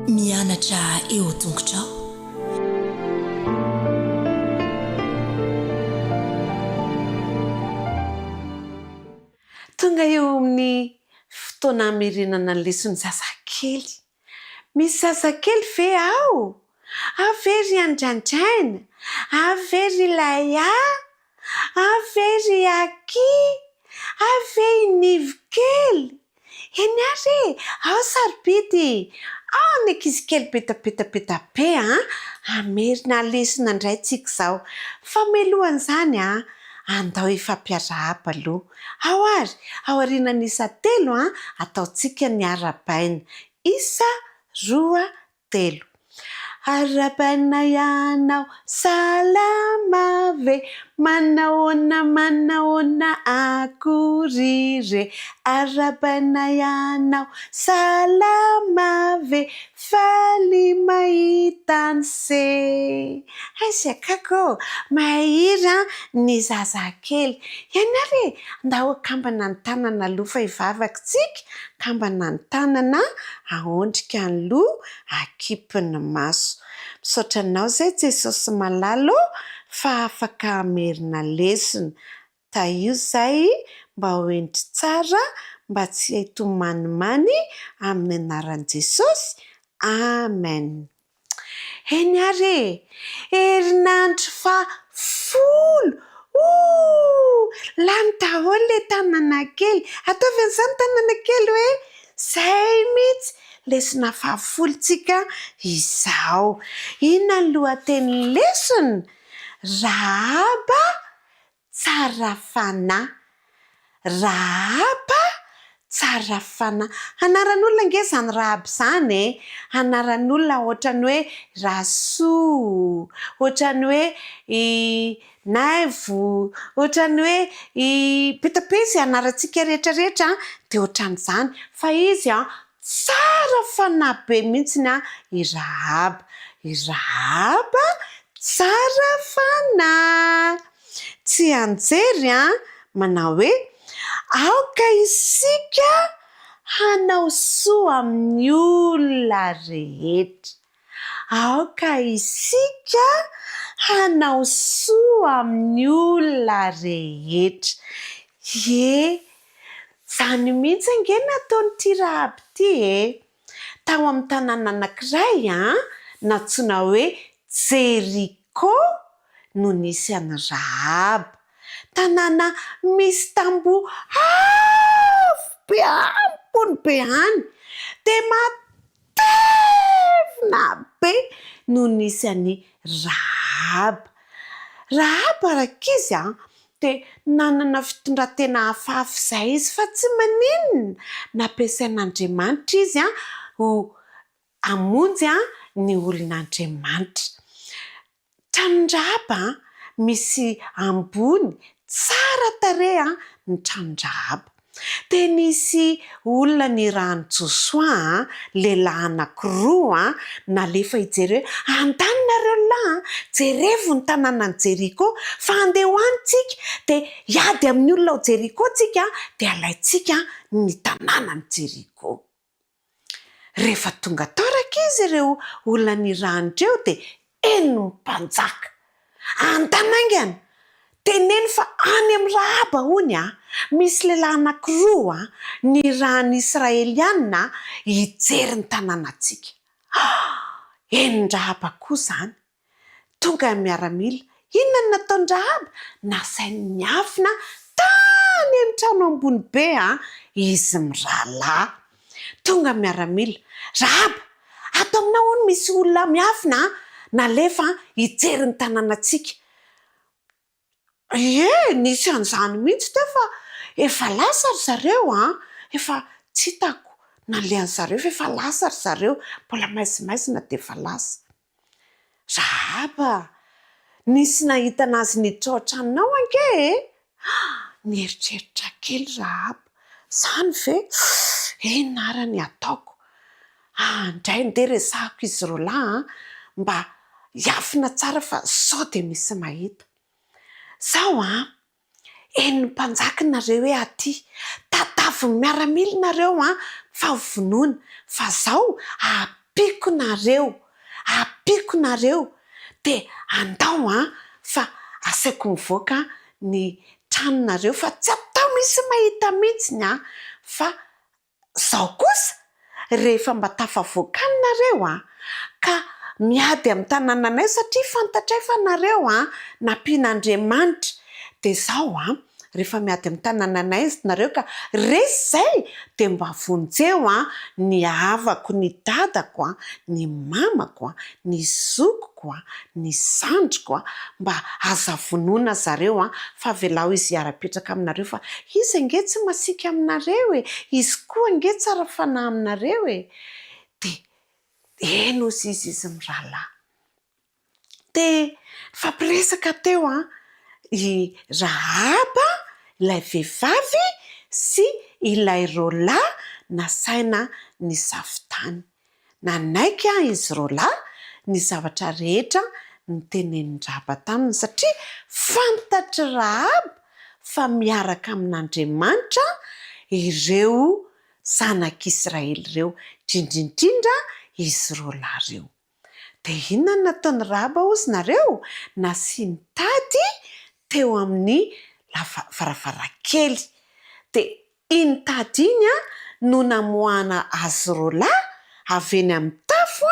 mianatra eo an-tongotrao. Tonga eo amin'ny fotoana hamerenana ny leson'ny zazakely. Misy zazakely ve ao? Avery andrandraina? Avery laya? Avery aki? Ave nivokely? Eny ary ao sarobidy? Ao ny ankizy kely petapetapetape amerina lesona indray tsika izao. Fa mialohan'izany andao ifampiarahaba aloha. Ao ary, ao aorianan'isa telo ataontsika ny arabaina. Isa, roa, telo. Arabaina ianao salama ve? Manahoana akory re? Arabaina ianao salama ve? Faly mahita anse. Aiza kako mahira ny zazakely. Eny ary andao akambana ny tanana aloha fa hivavaka tsika. Akambana ny tanana, ahondrika ny loha, akipy ny maso. Misaotra anao izay Jesosy malalo fa afaka amerina lesona. Taio izay mba ho endry tsara, mba tsy haitomanimaniny amin'ny anaran'i Jesosy. Amen. Eny ary herinandro fa folo. Lany daholo ilay tanana kely. Ataovy an'izany tanana kely hoe zay mihitsy lesona fahafolontsika izao. Inona ny lohatenin'ny lesona? Rahaba tsara fanahy. Rahaba tsara fanahy. Anaran'olona ange izany Rahaba izany anaran'olona ohatran'ny hoe Rasoa, ohatran'ny hoe Naivo, ohatran'ny hoe petape izay anarantsika rehetrarehetra dia ohatran'izany. Fa izy tsara fanahy be mihitsy i Rahaba. I Rahaba tsara fanahy. Tsy anjery manao hoe aoka isika hanao soa amin'ny olona rehetra. Aoka isika hanao soa amin'ny olona rehetra. Izany mihitsy ange nataon'ity Rahaba ity tao amin'ny tanàna anankiray natsoina hoe Jeriko no nisy an'i Rahaba. Tanàna misy tamboho avo be ampony be any. Dia matevina be no nisy an'i Rahaba. Rahaba rakizy dia nanana fitondran-tena hafahafa izay izy fa tsy maninona. Nampiasain'Andriamanitra izy ho hamonjy ny olon'Andriamanitra. Tranon'i Rahaba misy ambony tsara tarehy ny tranon'i Rahaba. Dia nisy olona nirahany Josoa lehilahy anankiroa nalefa hijery hoe andanina lahy jerevo ny tanànan'i Jeriko fa andeha hoantsika dia hiady amin'ny olona ao Jeriko tsika dia alaitsika ny tanànan'i Jeriko. Rehefa tonga tao rakizy ireo olona nirahany ireo dia eny ny mpanjaka. Andanangana teneny fa any amin'ny Rahaba hony misy lehilahy anankiroa nirahan'ny Israelianina hijery ny tanànantsika. Eny Rahaba koa izany. Tonga miaramila. Inona no nataon'i Rahaba? Nasainy miafina tany amin'ny trano ambony be izy mirahalahy. Tonga miaramila. Rahaba, ato aminao hono misy olona miafina nalefa hijery ny tanànantsika. Nisy an'izany mihitsy teo fa efa lasa ry zareo efa tsy hitako nalehan'zareo fa efa lasa ry zareo. Mbola maizimaizina dia efa lasa. Rahaba, nisy nahita anazy niditra ao an-tranonao ange? Nieritreritra kely Rahaba. Izany ve? Ina ary ny ataoko? Indray andeha resahako izy roalahy mba hiafina tsara fa sao dia misy mahita. Sao eny mpanjaka nareo hoe aty. Tadavy miaramila nareo fa ho vonoina. Fa zao ampiko nareo de andao fa asaiko mivoaka ny tranonareo fa tsy atao misy mahita mihitsiny fa zao kosa rehefa mba tafavoakanareo ka miady amin'ny tanànanay satria fantatray fa nareo nampian'Andriamanitra de zao rehefa miady amin'ny tanànanay nareo ka resy zay de mba vonjeo ny havako, ny dadako ny mamako ny zokiko ny zandriko mba aza vonoina zareo fa avelao izy hiara-petraka aminareo fa izy ange tsy masika aminareo izy koa ange tsara fanahy aminareo de eno izy mirahalahy de fampiresaka teo i Rahaba ilay vehivavy sy ilay roalahy nasaina ny zavotany. Nanaiky izy roalahy ny zavatra rehetra nytenenin'ny Rahaba taminy satria fantatry Rahaba fa miaraka amin'Andriamanitra ireo zanak'Israely ireo, indrindrindra izy roalahy ireo. De inona nataony Rahaba ozy nareo? Nasiany tady teo amin'ny varavarankely de iny tady iny no namoahana azy roalahy avy eny amin'ny tafo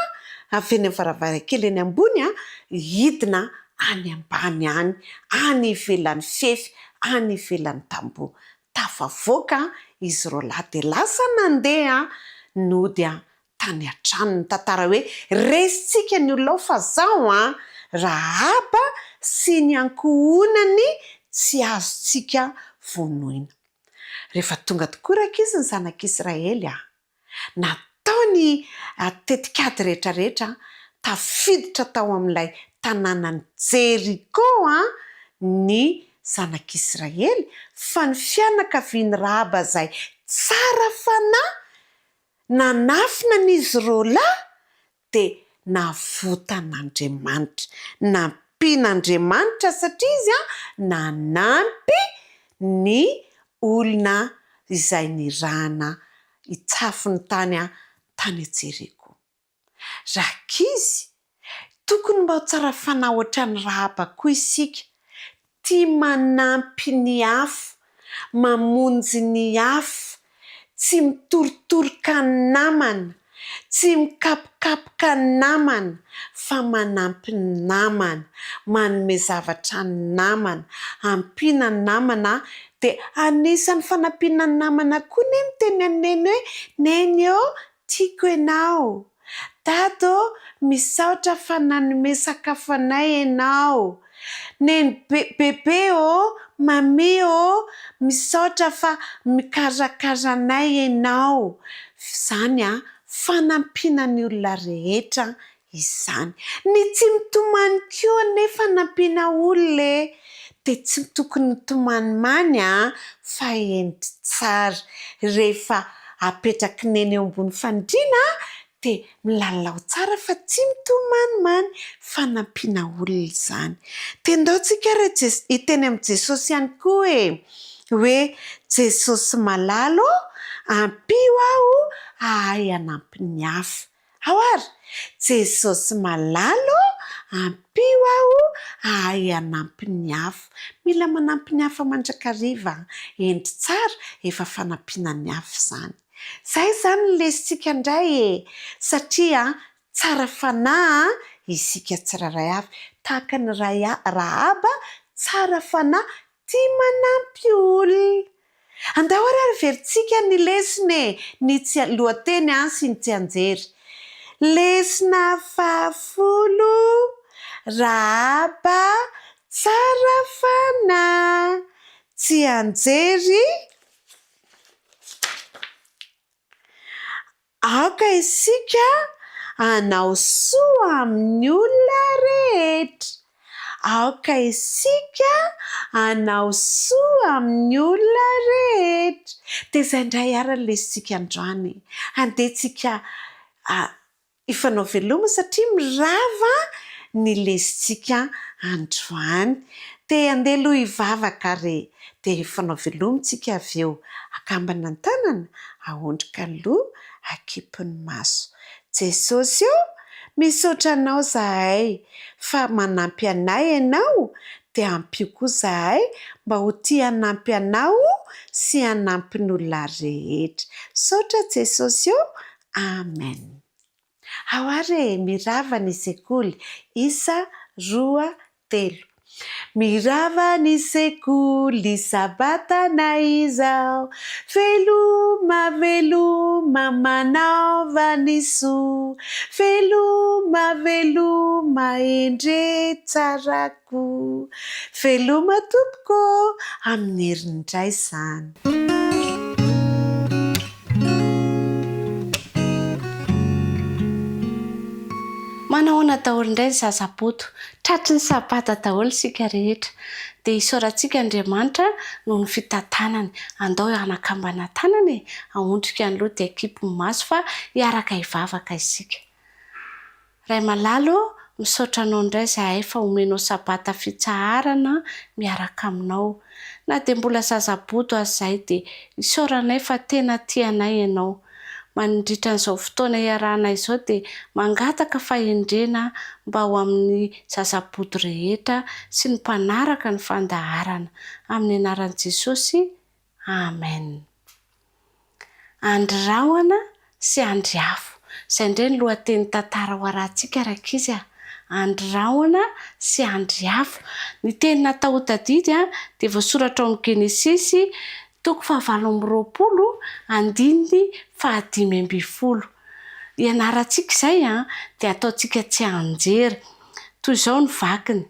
avy eny amin'ny varavarankely eny ambony hidina any ambany any ivelan'ny fefy any ivelan'ny tamboho tafavoaka izy roalahy de lasa nandeha nody tany an-trano ny tantara hoe resitsika ny olona fa zao Rahaba sy ny ankohonany tsy azontsika vonoina. Rehefa tonga tokoa izy ny zanak'Israely nataony tetikady rehetrarehetra tafiditra tao amin'ilay tanànany Jeriko ny zanak'Israely fa ny fianakavian'ny Rahaba zay tsara fanahy nanafina n'izy roalahy de navotan'Andriamanitra nampian'Andriamanitra satria izy nanampy ny olona izay nirahana hitsafy ny tany Jeriko. Rakizy tokony mba ho tsara fanahy ohatran'ny Rahaba koa isika tia manampy ny hafa mamonjy ny hafa tsy mitorotoroka ny namana tsy mikapokapoka ny namana fa manampy ny namana manome zavatra ny namana ampiana ny namana de anisan'ny fanampiana ny namana koa neny teny aneny hoe neny tiako ianao dado misaotra fa nanome sakafo anay ianao neny bebe mami misaotra fa mikarakara anay ianao zany fanampiana ny olona rehetra izany ny tsy mitomany koa nefa nampiana olona de tsy tokony mitomany many fa endry tsara rehefa apetraka neny eo ambony fandriana de milalao tsara fa tsy mitomany many fa nampiana olona izany. Tendaontsika hiteny amin'ny Jesosy ihany koa hoe Jesosy malalo ampio aho ahay hanampy ny hafa. Ao ary Jesosy malalo ampio aho ahay hanampy ny hafa. Mila manampy ny hafa mandrakariva endry tsara efa fanampiana ny hafa zany. Zay zany lesitsika indray satria tsara fanahy isika tsirairay avy tahaka ny Rahaba tsara fanahy tia manampy olona. Andao ary veritsika ny lesiny ny lohateny sy ny tsy anjery. Lesina 10 Rahaba tsara fanahy tsy anjery. Aoka isika hanao soa amin'ny olona rehetra. Aoka isika hanao soa amin'ny olona rehetra. De zay indray ary lesitsika androany. Andetsika ifanao veloma satria mirava ny lesitsika androany te andeha aloha hivavaka re dia fanao velomitsika avy eo akambana ny tanana ahondrika ny loha akipy ny maso. Jesosy io misaotra anao zahay fa manampy anay ianao dia ampio koa zahay mba ho tia hanampy anao sy hanampy ny olona rehetra. Saotra Jesosy io. Amen. Ao ary mirava ny sekoly isa 2:3. Mirava ny sekoly sabatana izao, veloma veloma manaova ny soa, veloma veloma endre tsarako, veloma tompoko amin'ny herinindray izany. Manahoana daholo indray ny zazapoto, tratry ny sabata daholo sika rehetra dia isaorantsika Andriamanitra noho ny fitantanany. Andao hanakambana tanany ahondrika ny loha dia akipy ny maso fa hiaraka hivavaka isika. Ray malalo misaotra anao indray zahay fa omenao sabata fitsaharana miaraka aminao. Na dia mbola zazapoto azy izay dia isaoranay fa tena tianay ianao. Mandritra n'izao fotoana iarahana izao dia mangataka fahendrena mba ho amin'ny zazapoto rehetra sy ny mpanaraka ny fandaharana. Amin'ny anaran'i Jesosy. Amen. Androrahoana sy andriafo. Izay indray ny lohateny tantara ho arahantsika rakizy. Androrahoana sy andriafo. Ny teny natao tadidy dia voasoratra ao amin'ny Genesisy 19:5-10. Ianarantsika izay dia ataontsika tsy anjery. Toy izao ny vakiny: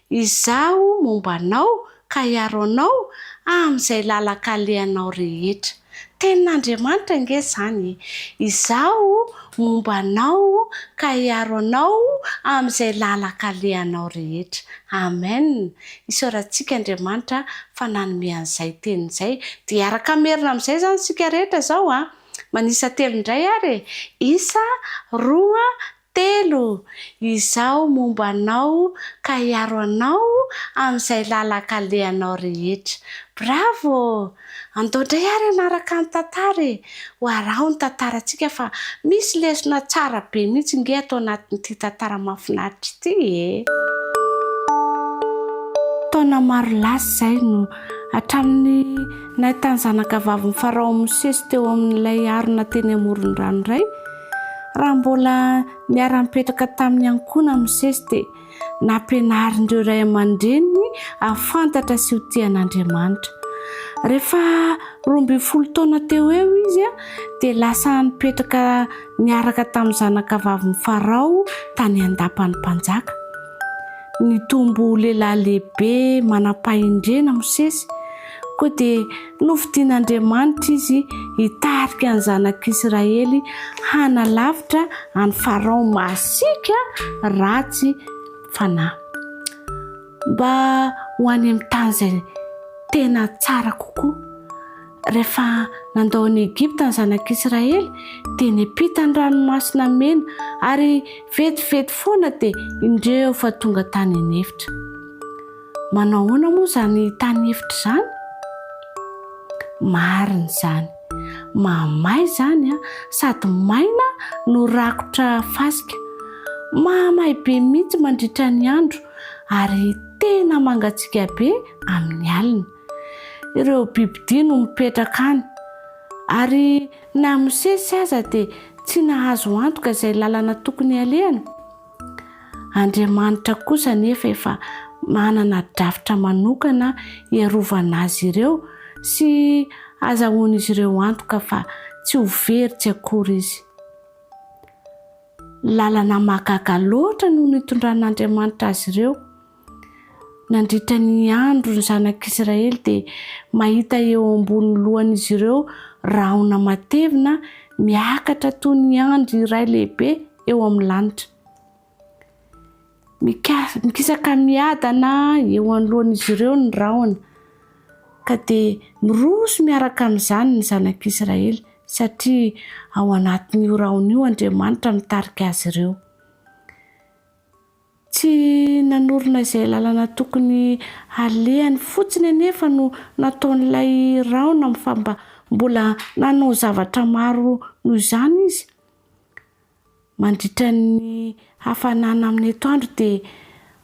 izaho momba anao ka hiaro anao amin'izay lalaka alehanao rehetra. Tenin'Andriamanitra nge izany. Izaho momba anao ka hiaro anao amin'izay lalaka alehanao rehetra. Amen. Isaorantsika Andriamanitra fa nanome an'izay tenin'izay dia hiaraka merina amin'izay izany sika rehetra izao manisa telo indray ary. Isa 2:3. Izaho momba anao ka hiaro anao amin'izay lalaka alehanao rehetra. Bravo! Andao indray ary anaraka ny tantara. Ho araho ny tantarantsika fa misy lesona tsara be mihitsy nge atao anatin'ity tantara mahafinaritra ity. Taona maro lasa izay no hatramin'ny nahitany zanaka vavy ny Farao Mosesy teo amin'ilay arona teny amoron-drano iray. Raha mbola niara-mipetraka tamin'ny ankohona Mosesy dia nampianarindreo ray aman-dreny ahafantatra sy ho tian'Andriamanitra. Rehefa 12 taona teo eo izy dia lasa nipetraka niaraka tamin'ny zanaka vavy ny Farao tany andapany mpanjaka. Nitombo lehilahy lehibe manam-pahindrena Mosesy, koa dia novidian'Andriamanitra izy hitarika ny zanak'Israely hanalavitra any Farao masika ratsy fanahy, mba ho any amin'ny tany izay tena tsara kokoa. Rehefa nandao any Egypta ny zanak'Israely dia niampita ny ranomasina mena ary vetivety foana dia indreo fa tonga tany anefitra. Manao ahoana moa izany tany efitra izany? Marina izany. Mamay izany sady maina no rakotra fasika. Mamay be mihitsy mandritra ny andro ary tena mangatsiaka be amin'ny alina. Ireo bibidia no mipetraka any ary na Mosesy aza dia tsy nahazo antoka izay lalana tokony alehana. Andriamanitra kosa nefa efa manana drafitra manokana iarovana azy ireo sy azahoan'izy ireo antoka fa tsy ho very tsy akory izy. Lalana mahagaga loatra no nitondran'Andriamanitra azy ireo. Nandritra ny andro ny zanak'Israely dia mahita eo ambony lohan'izy ireo rahona matevina miakatra toy ny andry iray lehibe eo amin'ny lanitra. Mikisaka miadana eo anoloan'izy ireo ny rahona, ka dia miroso miaraka amin'izany ny zanak'Israely satria ao anatin'io rahona io Andriamanitra mitarika azy ireo. tsy nanorona izay lalana tokony alehany fotsiny anefa no nataon'ilay raona mbola nanao zavatra maro noho izany izy. Mandritra ny hafanana amin'ny atoandro dia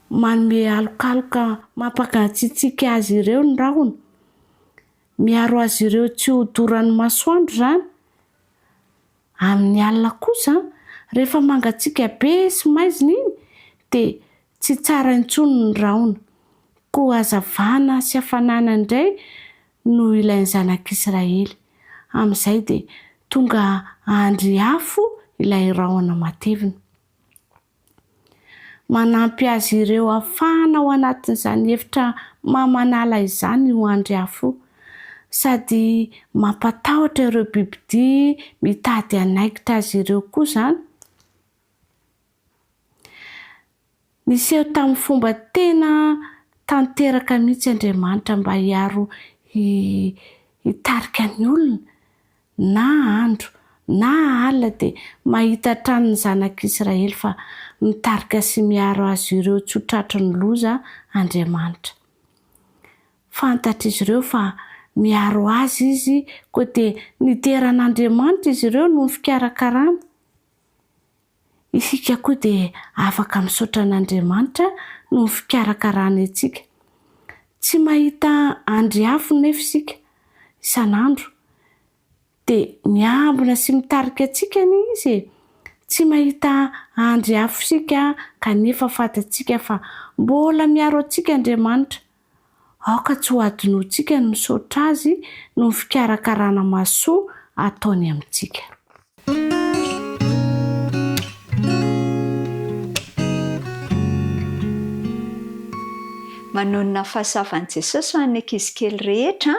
manome alokaloka mampakatsitsika azy ireo ny rahona. Miaro azy ireo tsy ho doran'ny masoandro izany. Amin'ny alina kosa rehefa mangatsiaka be sy maizina iny dia tsy tsara intsony ny rahona. Koa hazavana sy hafanana indray no ilain'ny zanak'Israely. Amin'izay dia tonga handriafo ilay rahona matevina. Manampy azy ireo hafana ao anatin'izany efitra mamanala izany ho handriafo. Sady mampatahotra ireo bibidia mitady hanaikitra azy ireo koa izany. Niseho tamin'ny fomba tena tanteraka mihitsy Andriamanitra mba hiaro hitarika ny olona na andro na alina dia mahita tranon'ny zanak'Israely fa mitarika sy miaro azy ireo tsy ho tratry ny loza Andriamanitra. Fantatra izy ireo fa miaro azy izy koa dia niteran'Andriamanitra izy ireo no fikarakarana. Isika koa dia afaka misaotra an'Andriamanitra no fikarakarana antsika. Tsy mahita andriafo nefa isika isan'andro dia miambina sy mitarika antsika izy. Tsy mahita andriafo isika kanefa fantatsika fa mbola miaro antsika Andriamanitra. Aoka tsy ho adinoantsika ny misaotra azy no fikarakarana mahasoa ataony amintsika. Manonona fahasavan'i Jesosy ho an'ny ankizy kely rehetra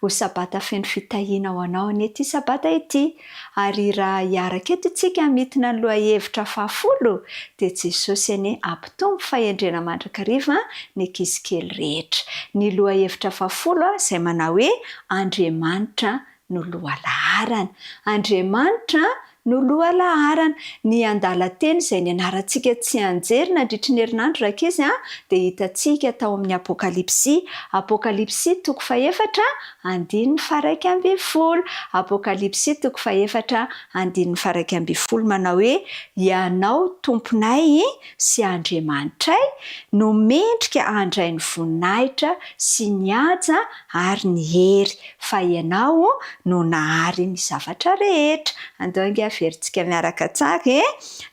ho sabata feno fitahiana ho anao an'ity sabata ity. Ary raha hiaraka eto isika midina ny lohahevitra 10 dia Jesosy anie ampitombo fahendrena mandrakariva ny ankizy kely rehetra. Ny lohahevitra 10 izay manao hoe Andriamanitra no lohalaharana. Andriamanitra no lohalaharana. Ny andalan-teny izay ny anarantsika tsy anjery nandritra ny herinandro rankizy dia hitantsika tao amin'ny Apokalipsy. Apokalipsy 4:1-12. Apokalipsy 4:1-12 manao hoe ianao tomponay sy Andriamanitray no mendrika handray ny voninahitra sy ny haja ary ny hery fa ianao no nahary ny zavatra rehetra. Andao verintsika miaraka tsara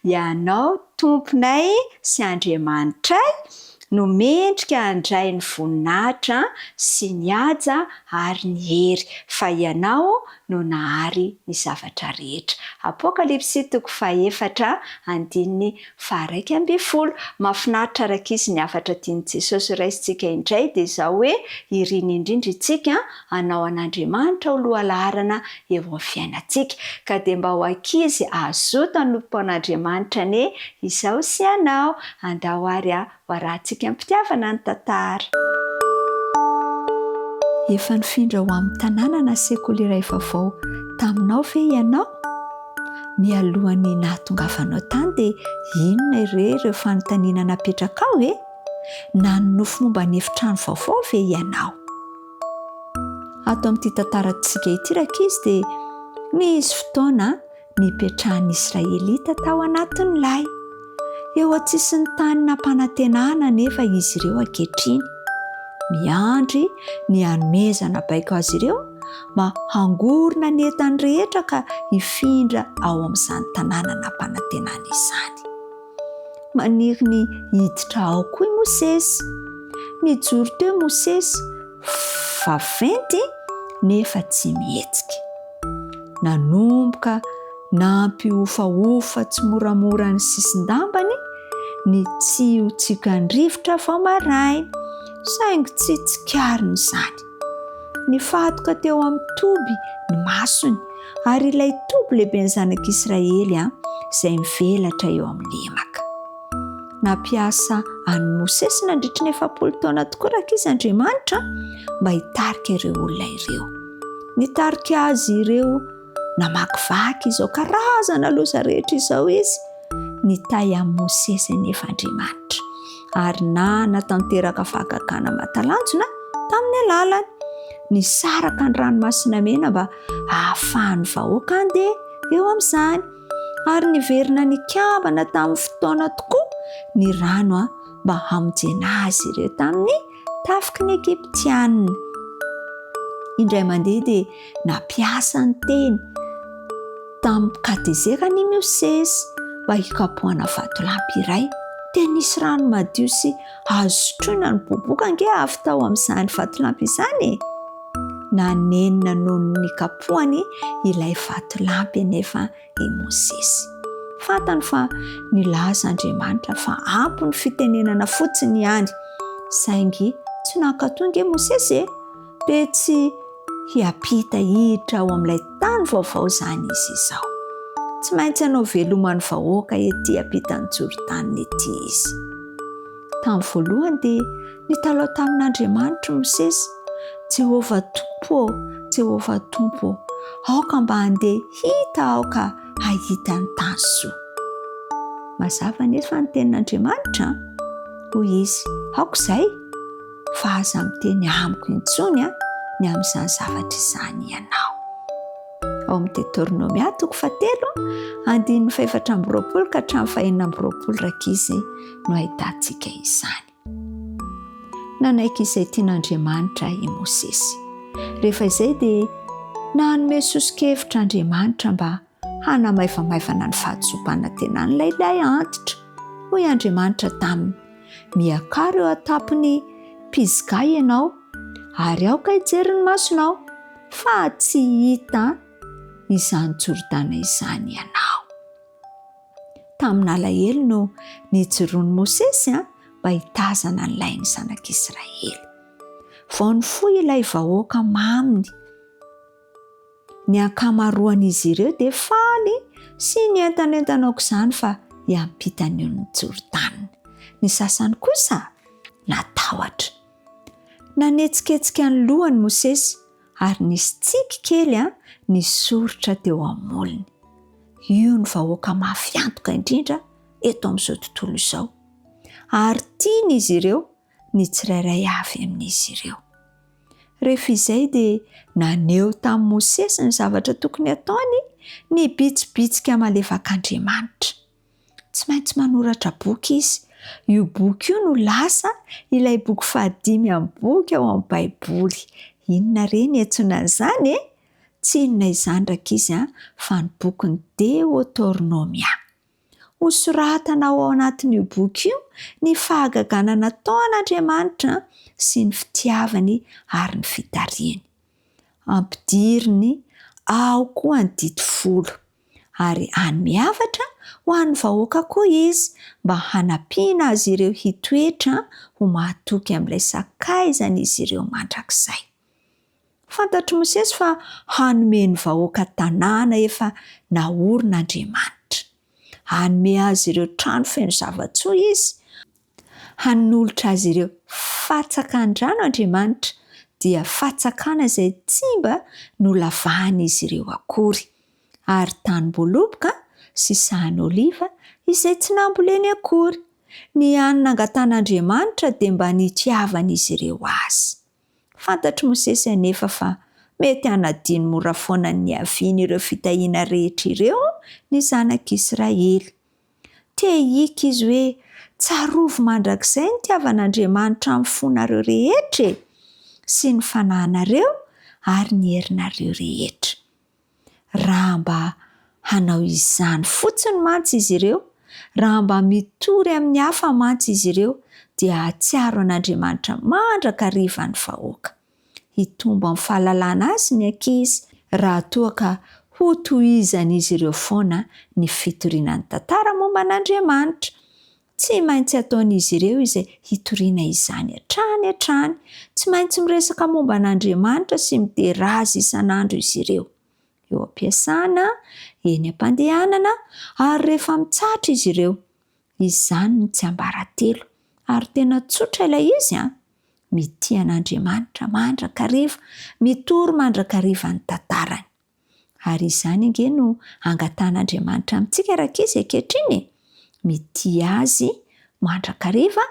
ianao tomponay sy Andriamanitray no mendrika handray ny voninahitra sy ny haja ary ny hery fa ianao no nahary ny zavatra rehetra. Apokalipsy 4:1-12. Mahafinaritra rankizy ny afatra tian'i Jesosy raisintsika indray dia izao hoe iriny indrindra isika hanao an'Andriamanitra ho lohalaharana eo amin'ny fiainantsika. Ka dia mba ho ankizy azoto hanompo an'Andriamanitra anie izao sy anao. Andao ary hoarahantsika mpitiavana ny tantara. Efa nifindra ho amin'ny tanàna na sekoly iray vaovao taminao ve ianao? Mialohan'ny nahatongavanao tany dia inona ireo fanontaniana napetraka ao na nonofo momba ny efitrano vaovao ve ianao? Ato amin'ity tantarantsika ity rankizy dia nisy fotoana nipetrahan'ny Israelita tao anatin'ny lay. Eo an-tsisin'ny tany nampanantenana nefa izy ireo ankehitriny. Miandry ny hanomezana baiko azy ireo mba hangorona ny entany rehetra ka hifindra ao amin'izany tanàna nampanantenana izany. Maniry ny hiditra ao koa i Mosesy. Nijoro teo Mosesy vaventy nefa tsy mihetsika. Nanomboka nampiofaofa tsy moramora ny sisin-dambany ny tsy ho tsikan-drivotra vao maraina saingy tsy tsikariny izany. Nifatoka teo amin'ny toby ny masony ary ilay toby lehiben'ny zanak'Israely izay mivelatra eo amin'ny lemaka. Nampiasa an'i Mosesy nandritra ny 70 taona tokoa rankizy Andriamanitra mba hitarika ireo olona ireo. Nitarika azy ireo namakivaky izao karazana loza rehetra izao izy. Nitahy amin'ny Mosesy anefa Andriamanitra ary natanteraka fahagagana matalanjona tamin'ny alalany. Nisaraka ny ranomasina mena mba ahafahany vahoaka andeha eo amin'izany, ary niverina nikambana tamin'ny fotoana tokoa ny rano mba hamonjena azy ireo tamin'ny tafiky ny Egyptianina. Indray mandeha dia nampiasa ny teny tamin'ny kadezeka ny Mosesy mba hikapohana vatolampy iray. Dia nisy rano madio sy azo sotroina ny boboka ange avy tao amin'izany vatolampy izany. Nanenina noho ny kapohany ilay vatolampy anefa i Mosesy. Fantany fa nilaza Andriamanitra fa ampy ny fitenenana fotsiny ihany, saingy tsy nankatonga i Mosesy dia tsy hiampita hiditra ao amin'ilay tany vaovao izany izy izao. Tsy maintsy hanao velomany vahoaka ety ampitan'ny Jorodana ety izy. Tamin'ny voalohany dia nitalao tamin'Andriamanitra Mosesy: Jehovah Tompo, aoka mba handeha hita aoka hahita ny tany soa. Mazava nefa fa ny tenin'Andriamanitra hoy izy: aoka izay, fa aza miteny amiko intsony ny amin'izany zavatra izany ianao. Ao amin'ny Deutéronomia 3:4-5:20 rakizy no ahitantsika izany. Nanaiky izay tian'Andriamanitra i Mosesy. Rehefa izay dia nanome sosokevitra mba hanamaivamaivana ny fahatsopana tenan'ilay ilay antitra. Hoy Andriamanitra taminy: miakara eo atapon'ny Pisga ianao, ary aoka hijery ny masonao, fa tsy hita izany Jorodana izany ianao. Tamin'ny alahelo no nijoroan'i Mosesy mba hitazana ny lainy zanak'Israely. Vao nifoy ilay vahoaka maminy, ny ankamaroan'izy ireo dia faly sy nientanentana aok'izany fa hiampitany ny Jorodana. Ny sasany kosa natahotra. Nanetsiketsika ny lohany Mosesy, ary nisy tsiky kely nisoritra teo amolony. Io ny vahoaka mafy antoka indrindra eto amin'izao tontolo izao, ary tiany izy ireo ny tsirairay avy amin'izy ireo. Rehefa izay dia naneho tamin'i Mosesy ny zavatra tokony ataony ny bitsibitsika malefak'Andriamanitra. Tsy maintsy manoratra boky izy. Io boky io no lasa ilay boky 5 boky ao amin'ny Baiboly. Inona re ny antsoina an'izany? Tsy inona izany rakizy fa ny bokin'ny Deutéronomia. Hosoratana ao anatin'io boky io ny fahagagana nataon'Andriamanitra sy ny fitiavany ary ny fitariany. Ampidiriny ao koa ny didy 10, ary hanome havatra ho an'ny vahoaka koa izy mba hanampiana azy ireo hitoetra ho mahatoky amin'ilay sakaizany izy ireo mandrakizay. Fantatry Mosesy fa hanome ny vahoaka tanàna efa naorin'Andriamanitra. Hanome azy ireo trano feno zava-tsoa izy. Hanolotra azy ireo fatsakan-drano Andriamanitra, dia fatsakana izay tsy mba nolavahany izy ireo akory, ary tany-boaloboka sy sahan'oliva izay tsy namboleny akory. Ny hanina angatan'Andriamanitra dia mba nitiavany izy ireo azy. Fantatry Mosesy anefa fa mety hanadiny mora foana ny haviany ireo fitahiana rehetra ireo ny zanak'Israely. Te hika izy hoe tsarovy mandrakizay ny tiavan'Andriamanitra amin'ny fonareo rehetra sy ny fanahinareo ary ny herinareo rehetra. Raha mba hanao izany fotsiny mantsy izy ireo, raha mba mitory amin'ny hafa mantsy izy ireo, dia hatsiaro an'Andriamanitra mandrakariva ny vahoaka. Hitombo amin'ny fahalalana azy ny ankizy raha toa ka ho tohizan'izy ireo foana ny fitorian'ny tantara momba an'Andriamanitra. Tsy maintsy ataon'izy ireo izay hitoriana izany hatrany. Tsy maintsy miresaka momba an'Andriamanitra sy miterazy isan'andro izy ireo. Eo ampiasana, eny ampandehanana, ary rehefa mitsatra izy ireo. Izany ny tsy ambaratelo, ary tena tsotra ilay izy mity an'Andriamanitra mandrakariva, mitory mandrakariva ny tantarany. Ary izany ange no angatan'Andriamanitra amintsika rakizy ankehitriny. Mity azy mandrakariva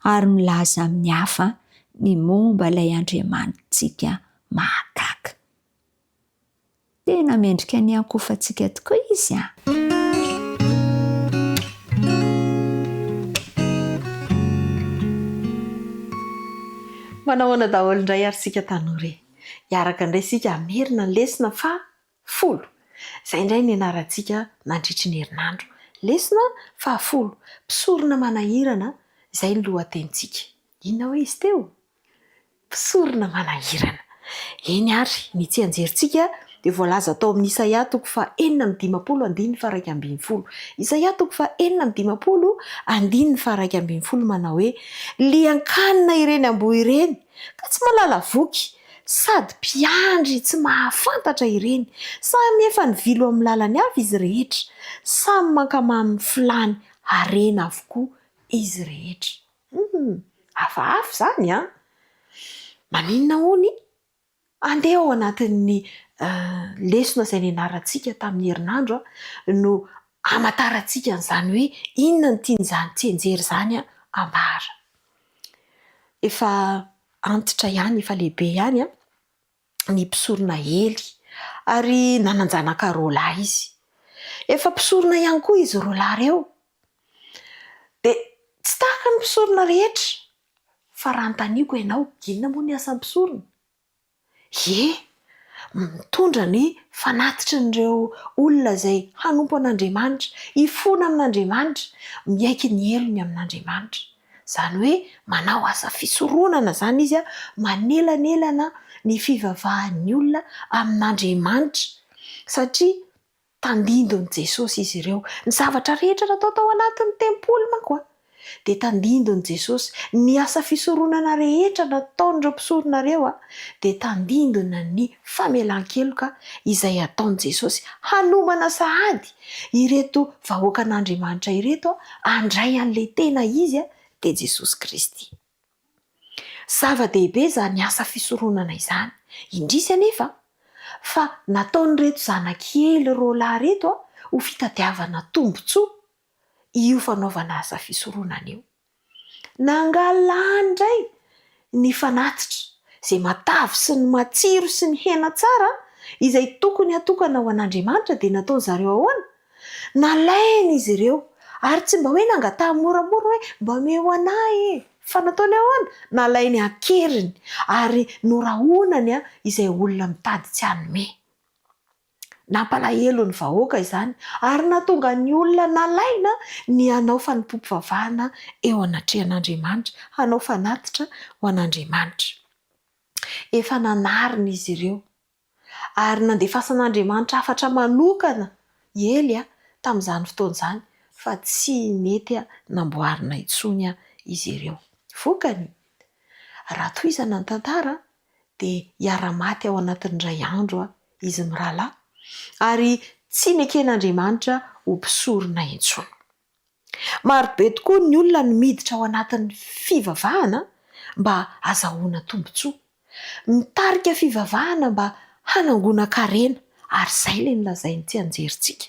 ary milaza amin'ny hafa ny momba ilay Andriamanitsika mahagaga. Tena mendrika ny ankofantsika tokoa izy a. Manahoana daholo indray ary sika tanora hiaraka indray sika amerina ny lesona fa folo. Izay indray ny anarantsika nandritry ny herinandro. Lesona fa folo. Mpisorona manahirana, izay ny lohatenitsika. Inona hoe izy teo? Mpisorona manahirana. Eny ary ny tsy anjerintsika dia voalaza tao amin'ny Isaia 4:4-20. Isaia 4:4-20 manao hoe lian-kanina ireny amboa ireny ka tsy malala voky, sady mpiandry tsy mahafantatra ireny. Samy efa ny vilo amin'ny lalany avy izy rehetra, samy mankamamy filany harena avokoa izy rehetra. Hafahafa zany a. Maninona hony? Andeha ao anatin'ny lesona izay nianarantsika tamin'ny herinandro no amatarantsika an'izany hoe inona ny tian'izany tsianjery izany ambara. Efa antitra ihany, efa lehibe ihany ny mpisorona hely ary nananjanaka rôla izy. Efa mpisorona ihany koa izy rôla reo. Dia tsy tahaka ny mpisorona rehetra. Fa raha nontaniako ianao, inona moa ny asan'ny mpisorona? Mitondra ny fanatitra n'ireo olona izay hanompo an'Andriamanitra, hifona amin'Andriamanitra, miaiky ny helony amin'Andriamanitra. Izany hoe manao asa fisoronana izany izy manelanelana ny fivavahan'ny olona amin'Andriamanitra satria tandindon'i Jesosy izy ireo. Ny zavatra rehetra natao tao anatin'ny tempoly manko dia tandindon'i Jesosy. Ny asa fisoronana rehetra nataon'ireo mpisorona ireo dia tandindona ny famelan-keloka izay ataon'i Jesosy hanomana sahady ireto vahoakan'Andriamanitra ireto handray an'ilay tena izy dia Jesosy Kristy. Zava-dehibe izany asa fisoronana izany. Indrisy anefa fa nataon'ireto zanakely rôla reto ho fitadiavana tombotsoa io fanaovana asa fisoronana io. Nangalany indray ny fanatitra izay matavy sy ny matsiro sy ny hena tsara izay tokony hatokana ho an'Andriamanitra dia nataony zareo ahoana? Nalainy izy ireo ary tsy mba hoe nangatahany moramora hoe mba meo anahy fa nataony ahoana? Nalainy akeriny ary norahonany izay olona mitady tsy hanome. Nampalahelo ny vahoaka izany ary nahatonga ny olona nalaina ny hanao fanompoam-pivavahana eo anatrehan'Andriamanitra, hanao fanatitra ho an'Andriamanitra. Efa nanarina izy ireo ary nandefasan'Andriamanitra hafatra manokana ely tamin'izany fotoana izany fa tsy mety namboarina intsony izy ireo. Vokany raha tohizana ny tantara dia hiara-maty ao anatin'indray andro izy mirahalahy ary tsy neken'Andriamanitra ho mpisorona intsony. Marobe tokoa ny olona no miditra ao anatin'ny fivavahana mba azahoana tombotsoa, mitarika fivavahana mba hanangona karena ary izay ilay nolazainy tsy anjerintsika.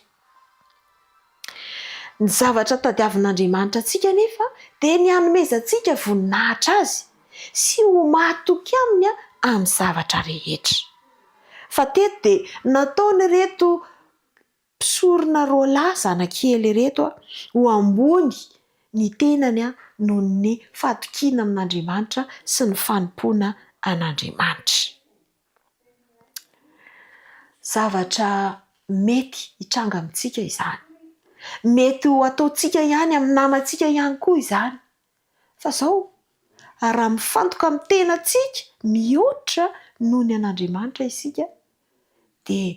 Ny zavatra tadiavin'Andriamanitra antsika nefa dia ny hanomezantsika voninahitra azy sy ho mahatoky aminy amin'ny zavatra rehetra. Fa teto dia nataony reto mpisorona rôla zanakely reto ho ambony ny tenany noho ny fahatokiana amin'Andriamanitra sy ny fanompoana an'Andriamanitra. Zavatra mety hitranga amintsika izany. Mety ho ataontsika ihany amin'ny namantsika ihany koa izany. Fa izao raha mifantoka amin'ny tenantsika mihoatra noho ny an'Andriamanitra isika dia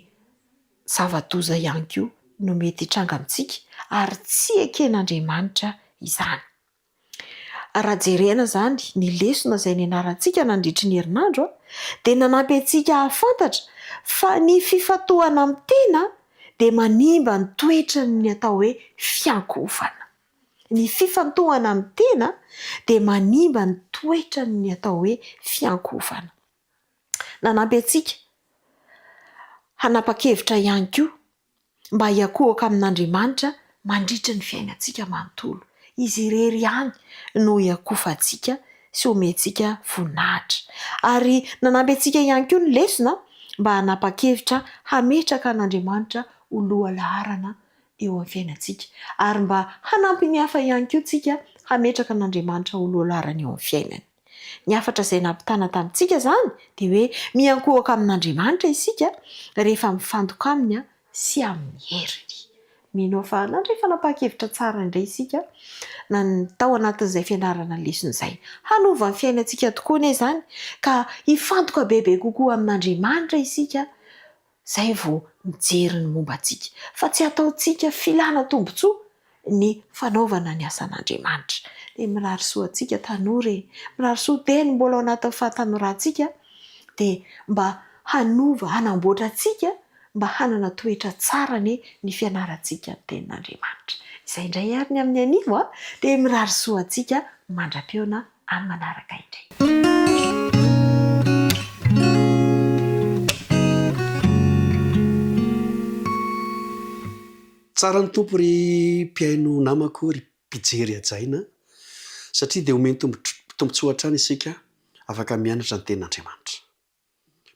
zava-doza ihany koa no mety hitranga amintsika ary tsy eken'Andriamanitra izany. Raha jerena izany ny lesona izay nianarantsika nandritry ny herinandro dia nanampy antsika hahafantatra fa ny fifantohana amin'ny tena dia manimba ny toetra ny atao hoe fiankofana. Ny fifantohana amin'ny tena dia manimba ny toetra ny atao hoe fiankofana. Nanampy antsika hanapa-kevitra ihany koa mba hiakohaka amin'Andriamanitra mandritra ny fiainantsika manontolo. izy irery ihany no iakofantsika sy omentsika voninahitra. Ary nanampy antsika ihany koa ny lesona mba hanapa-kevitra hametraka an'Andriamanitra ho loha laharana eo amin'ny fiainantsika. Ary mba hanampy ny hafa ihany koa tsika hametraka an'Andriamanitra ho loha laharana eo amin'ny fiainany. Ny hafatra izay nampitana tamintsika izany dia hoe miankohaka amin'Andriamanitra isika rehefa mifantoka aminy sy amin'ny heriny. Mino fa nandray fanapa-kevitra tsara indray isika na tao anatin'izay fianarana lesona izay. Hanova ny fiainantsika tokoa anie izany ka hifantoka bebe kokoa amin'Andriamanitra isika izay vao mijery ny momba antsika. Fa tsy ataontsika filana tombotsoa ny fanaovana ny asan'Andriamanitra. Dia mirary soa antsika tanora e, mirary soa teny mbola ao anatin'ny fahatanoràntsika dia mba hanova, hanamboatra antsika mba hanana toetra tsara ny fianarantsika ny tenin'Andriamanitra. Izay indray ary ny amin'ny anivo dia mirary soa antsika mandra-peona amin'ny manaraka indray. Tsara ny tompo ry mpiaino namako, ry mpijery ajaina, satria dia omeny tombotsoa hatrany isika afaka mianatra ny tenin'Andriamanitra.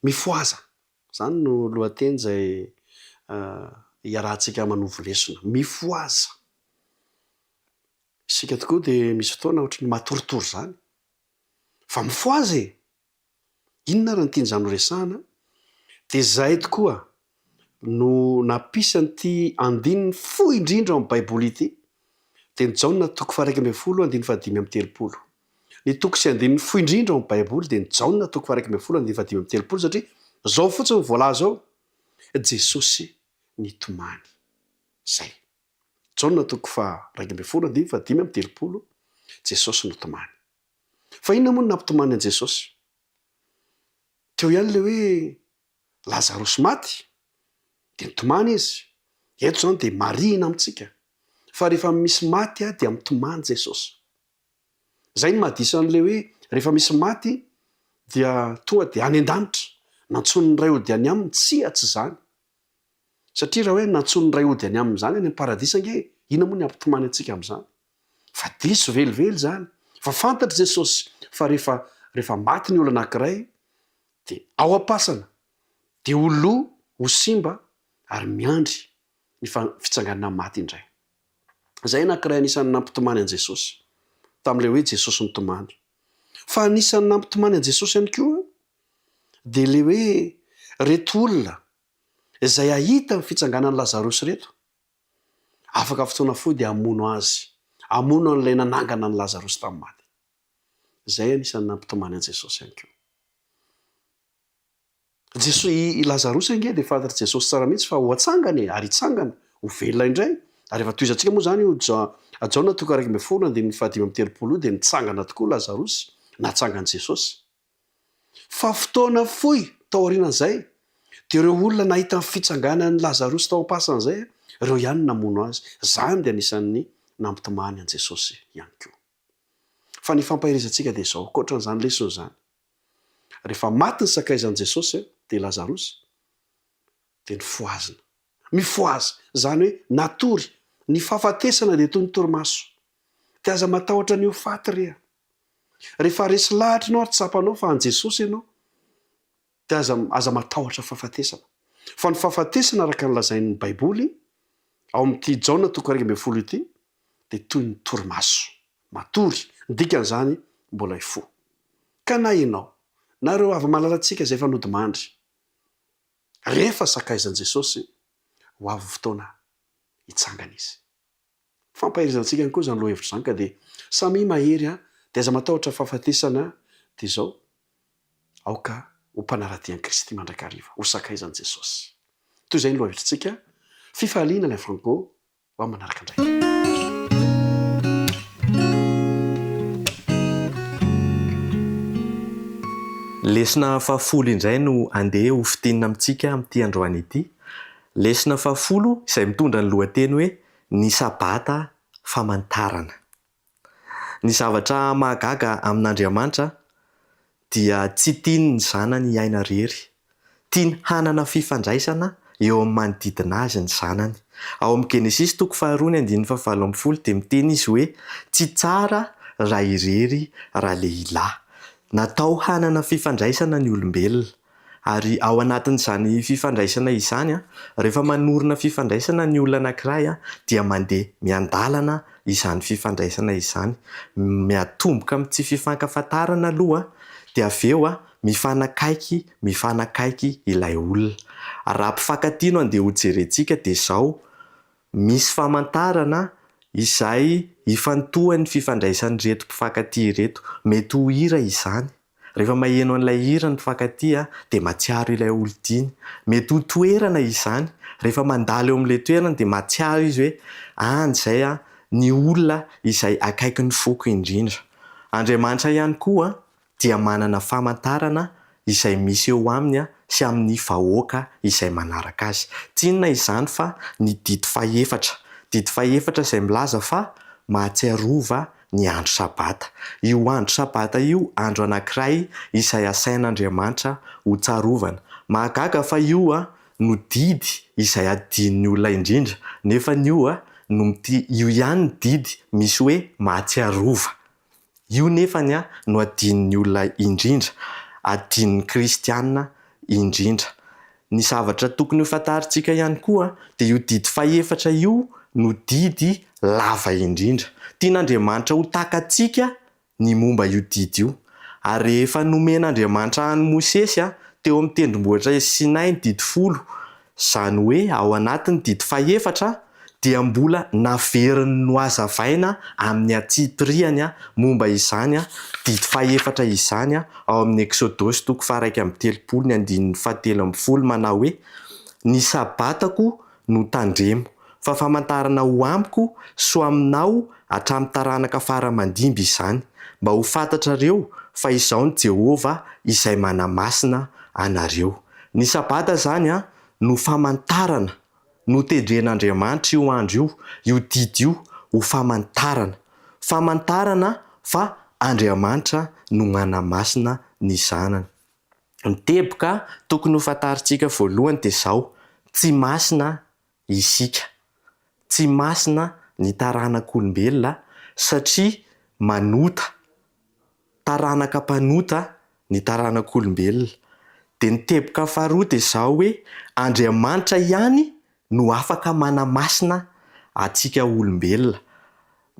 Mifoaza, izany no lohateny izay iarahantsika manovo lesona. Mifoaza. Isika tokoa dia misy fotoana ohatry ny matoritory izany. Fa mifoaza e! Inona raha ny tian'izany resahana? Dia izay tokoa no napisy an'ity andininy fohy indrindra ao amin'ny Baiboly ity dia ny Jaona toko 1:5-5:30. Ny toko sy andininy fohy indrindra ao amin'ny Baiboly dia ny Jaona toko 1:5-5:30 satria izao fotsiny ny voalaza ao, Jesosy nitomany. Zay. Jaona toko 1:5-5:30, Jesosy nitomany. Fa inona moa no nampitomany an' Jesosy? Teo ihany ilay hoe Lazarosy maty dia nitomany izy. Eto izany dia marihina amintsika. Fa rehefa misy maty dia mitomany Jesosy. Izay ny mahadisa an'ilay hoe rehefa misy maty dia tonga dia any an-danitra. Nantson'ny ray ody any aminy tsy izany. Satria raha hoe nantson'ny ray ody any aminy izany any am-paradisa ange, ina moa ny ampitomany antsika amin'izany? Fa diso velively izany. Fa fantatra Jesosy fa rehefa maty ny olona anankiray dia ao am-pasana, dia ho lo, ho simba ary miandry ny fitsanganana maty indray. Izay anankiray anisan'ny nampitomany an' Jesosy tamin'ilay hoe Jesosy nitomany. Fa anisan'ny nampitomany an' Jesosy ihany koa dia ilay hoe reto olona izay ahita ny fitsanganan'ny Lazarosy reto, afaka fotoana fohy dia hamono azy, hamono an'ilay nanangana ny Lazarosy tamin'ny maty. Izay anisan'ny nampitomany an' Jesosy ihany koa. I Lazarosy ange dia fantatr' Jesosy tsara mihitsy fa ho atsangany ary hitsangana, ho velona indray. Ary efa toizantsika moa izany io Jaona toko 1:5-5:30 dia nitsangana tokoa Lazarosy, natsangan' Jesosy. Fa fotoana fohy tao aorianan'izay dia ireo olona nahita ny fitsanganan'ny Lazarosy tao am-pasana izay, ireo ihany namono azy. Izany dia anisan'ny nampitomany an' Jesosy ihany koa. Fa ny fampahirizantsika dia izao, ankoatran'izany lesona izany. Rehefa maty ny sakaizan'i Jesosy dia Lazarosy dia nifoazina. Mifoaza izany hoe natory, ny fahafatesana dia toy ny torimaso. Dia aza matahotra ny ho faty reha. Rehefa resy lahatra ianao ary tsapanao fa an' Jesosy ianao dia aza matahotra fahafatesana. Fa ny fahafatesana araka ny lazain'ny Baiboly ao amin'ity Jaona toko 1:10 ity dia toy ny torimaso. Matory, ny dikan'izany mbola hifo. Ka na ianao, na ireo avy malalantsika izay efa nodimandry, rehefa sakaizan'i Jesosy ho avy fotoana hitsangana izy. Fampahirizantsika ihany koa izany lohahevitra izany ka dia samy mahery dia aza matahotra fahafatesana dia izao aoka ho mpanaratian'i Kristy mandrakariva, ho sakaizan'i Jesosy. Toy izay ny lohahevitrantsika, fifaliana ilay Franco ho amin'ny manaraka indray. Lesona fahafolo indray no andeha ho fitinina amintsika amin'ity androany ity. Lesona fahafolo izay mitondra ny lohateny hoe ny sabata famantarana. Ny zavatra mahagaga amin'Andriamanitra dia tsy tiany ny zanany hiaina rery. Tiany hanana fifandraisana eo amin'ny manodidina azy ny zanany. Ao amin'ny Genesis 2:7 dia miteny izy hoe tsy tsara raha irery raha lehilahy. Natao hanana fifandraisana ny olombelona. Ary ao anatin'izany fifandraisana izany rehefa manorina fifandraisana ny olona anankiray dia mandeha miandalana izany fifandraisana izany, miatomboka amin'ny tsy fifankafantarana aloha dia avy eo mifanakaiky ilay olona. Raha mpifankatia no andeha hojerentsika dia izao, misy famantarana izay ifantohan'ny fifandraisan'ireto mpifankatia ireto. Mety ho hira izany. Rehefa maheno an'ilay hira ny mpifankatia dia matsiaro ilay olon-tiany. Mety ho toerana izany. Rehefa mandalo eo amin'ilay toerana dia matsiaro izy hoe izay ny olona izay akaiky ny foko indrindra. Andriamanitra ihany koa dia manana famantarana izay misy eo aminy sy amin'ny vahoaka izay manaraka azy. Tsy inona izany fa ny didy faefatra. Didy faefatra izay milaza fa mahatsiarova ny andro sabata. Io andro sabata io andro anankiray izay asain'Andriamanitra ho tsarovana. Mahagaga fa io no didy izay adin'ny olona indrindra. Nefa io ihany ny didy misy hoe mahatsiarova. Io nefany no adin'ny olona indrindra, adin'ny kristianina indrindra. Ny zavatra tokony ho fantarintsika ihany koa dia io didy faefatra io no didy lava indrindra. Tian'Andriamanitra ho takantsika ny momba io didy io. Ary rehefa nomen'Andriamanitra an'i Mosesy teo amin'ny tendrombohitra Sinay ny didy 10, izany hoe ao anatin'ny didy faefatra dia mbola naveriny no hazavaina amin'ny atsitoriany momba izany didy faefatra izany ao amin'ny Exodosy 1:3-7 manao hoe ny sabatako no tandremo fa famantarana ho amiko so aminao hatramin'ny taranaka faramandimby izany, mba ho fantatrareo fa izao ny Jehova izay manamasina anareo. Ny sabata zany no famantarana, no tedren'Andriamanitra io andro io didy io ho famantarana fa Andriamanitra no manamasina ny zanany. Ny teboka tokony ho fantarintsika voalohany dia izao: tsy masina isika, tsy masina ny taranak'olombelona satria taranaka mpanota ny taranak'olombelona. Dia ny teboka faharoa dia izao hoe Andriamanitra ihany no afaka manamasina atsika olombelona.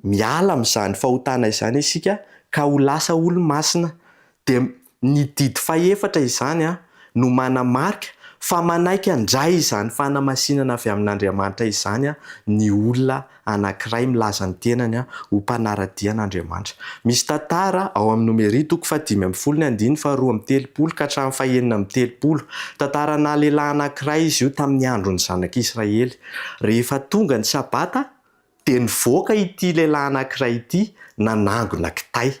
Miala amin'izany fahotana izany isika ka ho lasa olo-masina. Dia ny didy faefatra izany no manamarika fa manaiky handray izany fanamasinana avy amin'Andriamanitra izany ny olona anankiray milaza ny tenany ho mpanaradian'Andriamanitra. Misy tantara ao amin'ny Nomeria 5:5-12-30 tantarana lehilahy anankiray izy io tamin'ny andron'ny zanak'Israely. Rehefa tonga ny sabata dia nivoaka ity lehilahy anankiray ity nanangona kitay.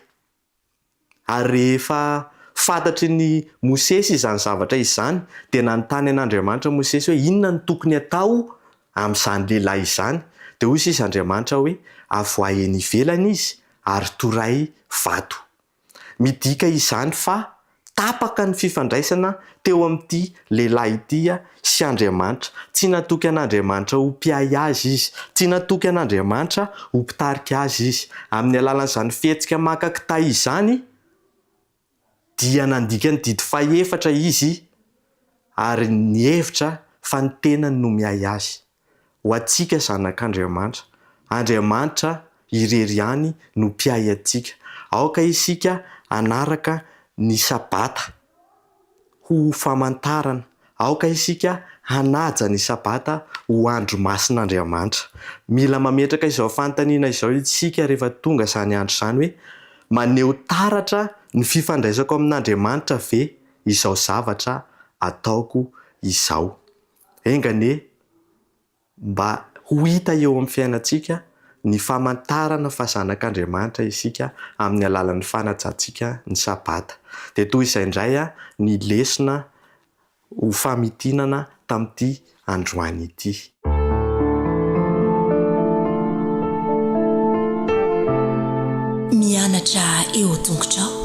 Ary rehefa fantatry ny Mosesy izany zavatra izany dia nanontany an'Andriamanitra Mosesy hoe inona ny tokony atao amin'izany lehilahy izany. Dia hoy izy Andriamanitra hoe avoaheny ivelany izy ary toray vato. Midika izany fa tapaka ny fifandraisana teo amin'ity lehilahy ity sy Andriamanitra. Tsy natoky an'Andriamanitra ho mpiay azy izy, tsy natoky an'Andriamanitra ho mpitarika azy izy. Amin'ny alalan'izany fihetsika maka kitay izany dia nandika ny didy faefatra izy ary ny hevitra fa ny tenany no miay azy. Ho antsika zanak'Andriamanitra, Andriamanitra irery ihany no mpiay antsika. Aoka isika anaraka ny sabata ho famantarana. Aoka isika hanaja ny sabata ho andro masin'Andriamanitra. Mila mametraka izao fanontaniana izao isika rehefa tonga izany andro izany hoe maneho taratra ny fifandraisako amin'Andriamanitra ve izao zavatra ataoko izao. Engane mba ho hita eo amin'ny fiainantsika ny famantarana fa zanak'Andriamanitra isika amin'ny alalan'ny fanajantsika ny sabata. Dia toy izay indray ny lesona ho famitinana tamin'ity androany ity. Mianatra eo an-tongotrao.